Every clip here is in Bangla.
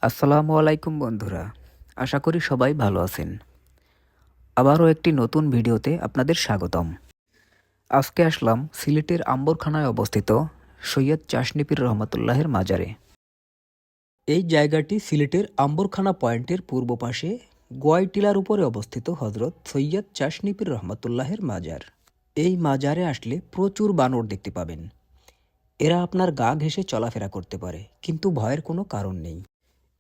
আসসালামু আলাইকুম বন্ধুরা, আশা করি সবাই ভালো আছেন। আবারও একটি নতুন ভিডিওতে আপনাদের স্বাগতম। আজকে আসলাম সিলেটের আম্বরখানায় অবস্থিত সৈয়দ চাশনী পীর রহমতুল্লাহের মাজারে। এই জায়গাটি সিলেটের আম্বরখানা পয়েন্টের পূর্ব পাশে গোয়াই টিলার উপরে অবস্থিত হজরত সৈয়দ চাশনী পীর রহমতুল্লাহের মাজার। এই মাজারে আসলে প্রচুর বানর দেখতে পাবেন। এরা আপনার গা ঘেঁষে চলাফেরা করতে পারে, কিন্তু ভয়ের কোনো কারণ নেই।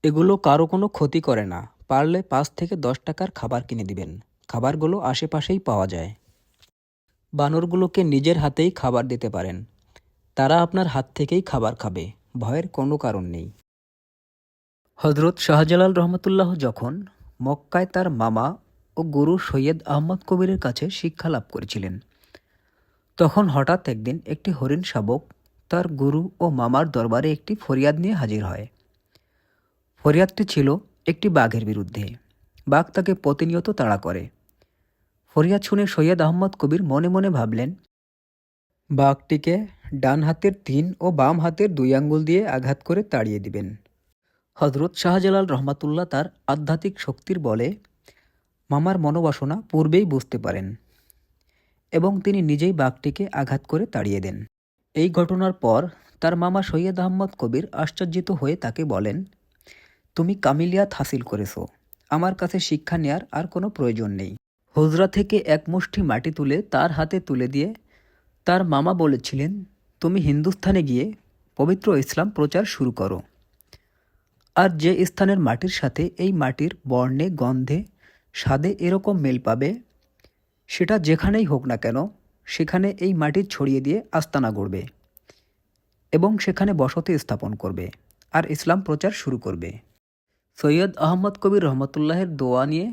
এগুলো কারো কোনো ক্ষতি করে না। পারলে ৫ থেকে ১০ টাকার খাবার কিনে দিবেন। খাবারগুলো আশেপাশেই পাওয়া যায়। বানরগুলোকে নিজের হাতেই খাবার দিতে পারেন। তারা আপনার হাত থেকেই খাবার খাবে। ভয়ের কোনো কারণ নেই। হজরত শাহজালাল রহমতুল্লাহ যখন মক্কায় তার মামা ও গুরু সৈয়দ আহমদ কবিরের কাছে শিক্ষা লাভ করেছিলেন, তখন হঠাৎ একদিন একটি হরিণ শাবক তার গুরু ও মামার দরবারে একটি ফরিয়াদ নিয়ে হাজির হয়। ফরিয়াদটি ছিল একটি বাঘের বিরুদ্ধে। বাঘ তাকে প্রতিনিয়ত তাড়া করে। ফরিয়াদ শুনে সৈয়দ আহমদ কবির মনে মনে ভাবলেন, বাঘটিকে ডান হাতের ৩ ও বাম হাতের ২ আঙ্গুল দিয়ে আঘাত করে তাড়িয়ে দিবেন। হজরত শাহজালাল রহমাতুল্লাহ তার আধ্যাত্মিক শক্তির বলে মামার মনোবাসনা পূর্বেই বুঝতে পারেন এবং তিনি নিজেই বাঘটিকে আঘাত করে তাড়িয়ে দেন। এই ঘটনার পর তার মামা সৈয়দ আহমদ কবির আশ্চর্যিত হয়ে তাকে বলেন, তুমি কামিলিয়াত হাসিল করেছো, আমার কাছে শিক্ষা নেয়ার আর কোনো প্রয়োজন নেই। হুজরা থেকে এক মুষ্টি মাটি তুলে তার হাতে তুলে দিয়ে তার মামা বলেছিলেন, তুমি হিন্দুস্থানে গিয়ে পবিত্র ইসলাম প্রচার শুরু করো। আর যে স্থানের মাটির সাথে এই মাটির বর্ণে, গন্ধে, স্বাদে এরকম মেল পাবে, সেটা যেখানেই হোক না কেন সেখানে এই মাটি ছড়িয়ে দিয়ে আস্তানা গড়বে এবং সেখানে বসতি স্থাপন করবে আর ইসলাম প্রচার শুরু করবে। সৈয়দ আহমদ কবির রহমতুল্লাহের দোয়া নিয়ে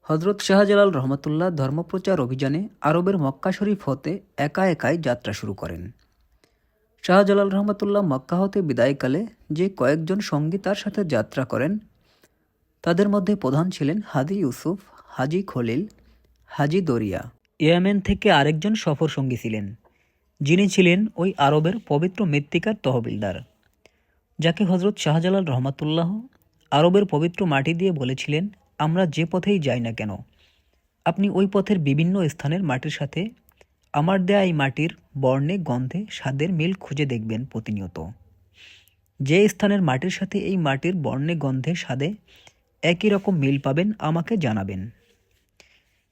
হজরত শাহজালাল রহমতুল্লাহ ধর্মপ্রচার অভিযানে আরবের মক্কা শরীফ হতে একা একাই যাত্রা শুরু করেন। শাহজালাল রহমতুল্লাহ মক্কা হতে বিদায়কালে যে কয়েকজন সঙ্গী তার সাথে যাত্রা করেন, তাদের মধ্যে প্রধান ছিলেন হাজি ইউসুফ, হাজি খলিল, হাজি দরিয়া। ইয়েমেন থেকে আরেকজন সফর সঙ্গী ছিলেন, যিনি ছিলেন ওই আরবের পবিত্র মৃত্তিকার তহবিলদার, যাকে হজরত শাহজালাল রহমতুল্লাহ আরবের পবিত্র মাটি দিয়ে বলেছিলেন, আমরা যে পথেই যাই না কেন আপনি ওই পথের বিভিন্ন স্থানের মাটির সাথে আমার দেয়া এই মাটির বর্ণে, গন্ধে, স্বাদের মিল খুঁজে দেখবেন প্রতিনিয়ত। যে স্থানের মাটির সাথে এই মাটির বর্ণে, গন্ধে, স্বাদে একই রকম মিল পাবেন আমাকে জানাবেন।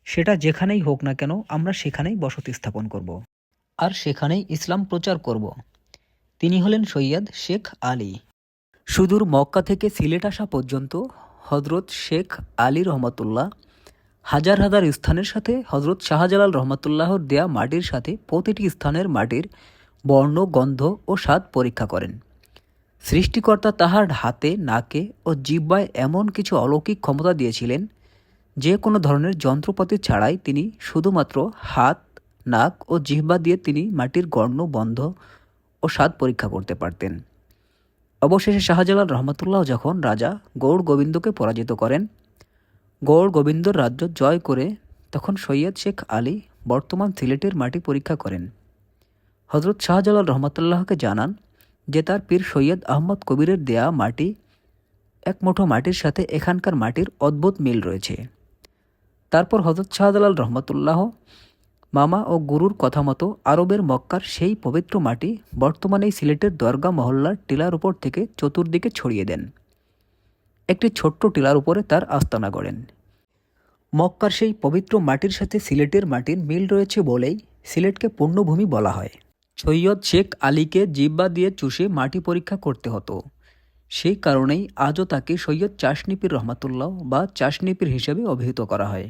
সেটা যেখানেই হোক না কেন আমরা সেখানেই বসতি স্থাপন করব আর সেখানেই ইসলাম প্রচার করব। তিনি হলেন সৈয়দ শেখ আলী। সুদূর মক্কা থেকে সিলেট আসা পর্যন্ত হজরত শেখ আলী রহমতুল্লাহ হাজার হাজার স্থানের সাথে হজরত শাহজালাল রহমতুল্লাহর দেয়া মাটির সাথে প্রতিটি স্থানের মাটির বর্ণ, গন্ধ ও স্বাদ পরীক্ষা করেন। সৃষ্টিকর্তা তাহার হাতে, নাকে ও জিহ্বায় এমন কিছু অলৌকিক ক্ষমতা দিয়েছিলেন, যে কোনো ধরনের যন্ত্রপাতি ছাড়াই তিনি শুধুমাত্র হাত, নাক ও জিহ্বা দিয়ে তিনি মাটির গর্ণ, বন্ধ ও স্বাদ পরীক্ষা করতে পারতেন। অবশেষে শাহজালাল রহমতুল্লাহ যখন রাজা গৌড় গোবিন্দকে পরাজিত করেন, গৌড় গোবিন্দর রাজ্য জয় করে, তখন সৈয়দ শেখ আলী বর্তমান সিলেটের মাটি পরীক্ষা করেন। হজরত শাহজালাল রহমতুল্লাহকে জানান যে তার পীর সৈয়দ আহমদ কবিরের দেয়া মাটি, এক মুঠো মাটির সাথে এখানকার মাটির অদ্ভুত মিল রয়েছে। তারপর হজরত শাহজালাল রহমতুল্লাহ মামা ও গুরুর কথা মতো আরবের মক্কার সেই পবিত্র মাটি বর্তমানে সিলেটের দরগা মহল্লার টিলার উপর থেকে চতুর্দিকে ছড়িয়ে দেন। একটি ছোট্ট টিলার উপরে তার আস্তানা গড়েন। মক্কার সেই পবিত্র মাটির সাথে সিলেটের মাটির মিল রয়েছে বলেই সিলেটকে পুণ্যভূমি বলা হয়। সৈয়দ শেখ আলীকে জিহ্বা দিয়ে চুষে মাটি পরীক্ষা করতে হতো। সেই কারণেই আজও তাকে সৈয়দ চাশনী পীর রহমতুল্লাহ বা চাশনী পীর হিসেবে অভিহিত করা হয়।